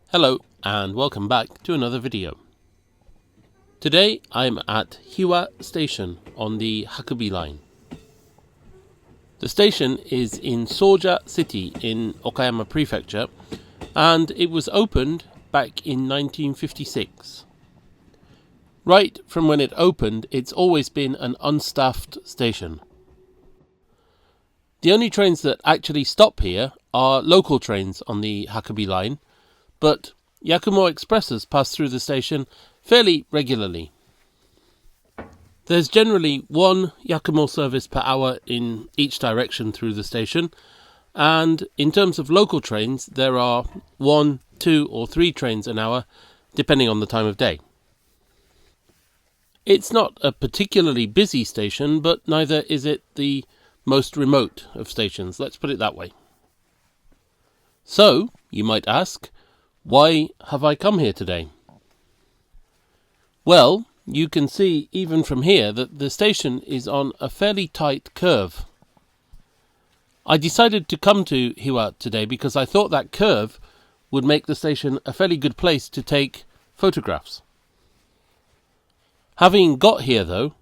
Hello and welcome back to another video. Today I'm at Hiwa Station on the Hakubi line. The station is in Soja City in Okayama Prefecture and it was opened back in 1956. Right from when it opened, it's always been an unstaffed station. The only trains that actually stop here are local trains on the Hakubi line, but Yakumo Expresses pass through the station fairly regularly. There's generally one Yakumo service per hour in each direction through the station, and in terms of local trains there are 1, 2 or 3 trains an hour depending on the time of day. It's not a particularly busy station, but neither is it the most remote of stations, let's put it that way. So, you might ask, why have I come here today? Well, you can see even from here that the station is on a fairly tight curve. I decided to come to Hiwa today because I thought that curve would make the station a fairly good place to take photographs. Having got here though,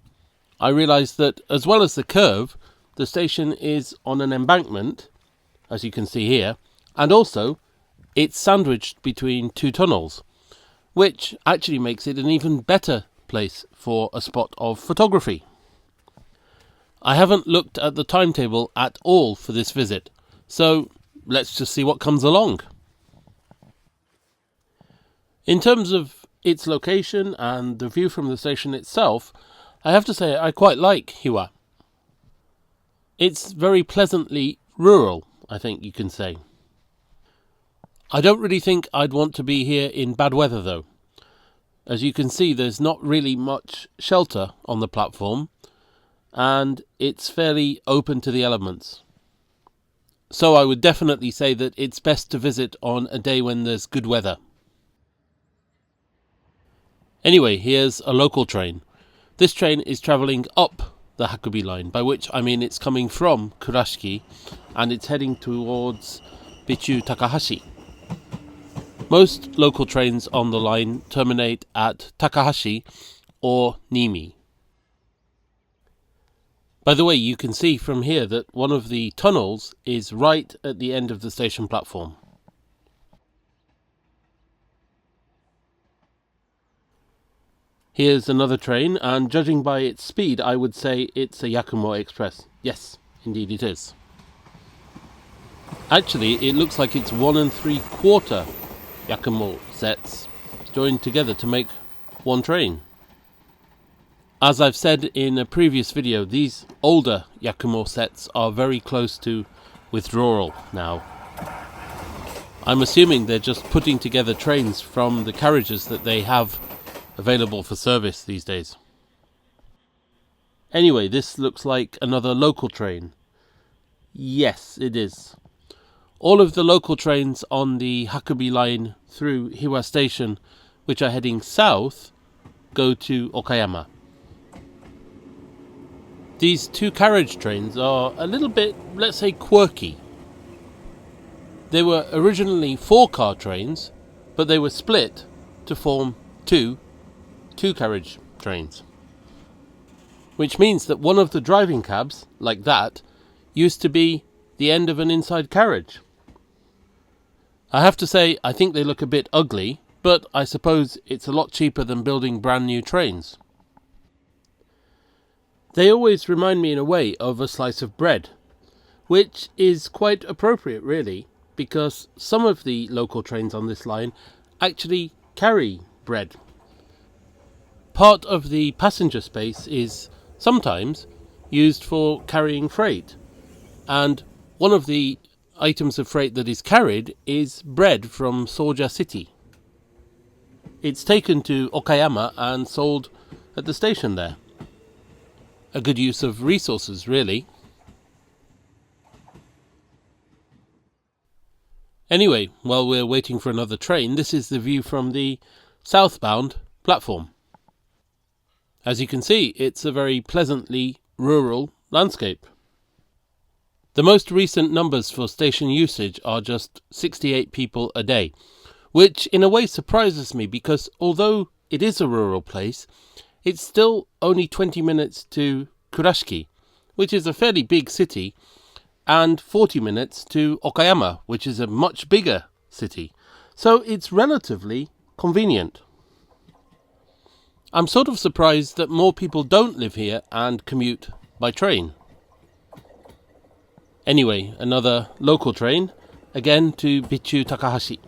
I realised that as well as the curve, the station is on an embankment, as you can see here, and also it's sandwiched between 2 tunnels, which actually makes it an even better place for a spot of photography. I haven't looked at the timetable at all for this visit, so let's just see what comes along. In terms of its location and the view from the station itself, I have to say I quite like Hiwa. It's very pleasantly rural, I think you can say. I don't really think I'd want to be here in bad weather though. As you can see, there's not really much shelter on the platform, and it's fairly open to the elements. So I would definitely say that it's best to visit on a day when there's good weather. Anyway, here's a local train. This train is travelling up the Hakubi line, by which I mean it's coming from Kurashiki and it's heading towards Bichu Takahashi. Most local trains on the line terminate at Takahashi or Nimi. By the way, you can see from here that one of the tunnels is right at the end of the station platform. Here's another train, and judging by its speed, I would say it's a Yakumo Express. Yes, indeed it is. Actually, it looks like it's 1 3/4 Yakumo sets joined together to make one train. As I've said in a previous video, these older Yakumo sets are very close to withdrawal now. I'm assuming they're just putting together trains from the carriages that they have available for service these days. Anyway, this looks like another local train. Yes, it is. All of the local trains on the Hakubi line through Hiwa Station, which are heading south, go to Okayama. These 2 carriage trains are a little bit, let's say, quirky. They were originally 4-car trains, but they were split to form 2 carriage trains. Which means that one of the driving cabs, like that, used to be the end of an inside carriage. I have to say, I think they look a bit ugly, but I suppose it's a lot cheaper than building brand new trains. They always remind me in a way of a slice of bread, which is quite appropriate really, because some of the local trains on this line actually carry bread. Part of the passenger space is sometimes used for carrying freight, and one of the items of freight that is carried is bread from Soja City. It's taken to Okayama and sold at the station there. A good use of resources, really. Anyway, while we're waiting for another train, this is the view from the southbound platform. As you can see, it's a very pleasantly rural landscape. The most recent numbers for station usage are just 68 people a day, which in a way surprises me because although it is a rural place, it's still only 20 minutes to Kurashiki, which is a fairly big city, and 40 minutes to Okayama, which is a much bigger city. So it's relatively convenient. I'm sort of surprised that more people don't live here and commute by train. Anyway, another local train, again to Bichu Takahashi.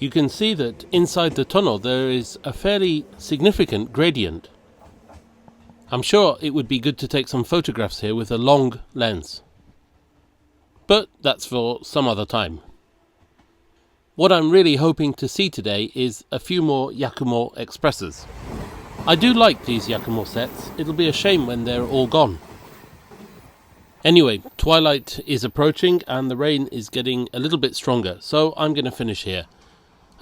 You can see that inside the tunnel there is a fairly significant gradient. I'm sure it would be good to take some photographs here with a long lens. But that's for some other time. What I'm really hoping to see today is a few more Yakumo Expresses. I do like these Yakumo sets. It'll be a shame when they're all gone. Anyway, twilight is approaching and the rain is getting a little bit stronger, so I'm going to finish here.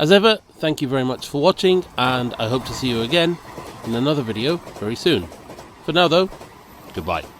As ever, thank you very much for watching, and I hope to see you again in another video very soon. For now though, goodbye.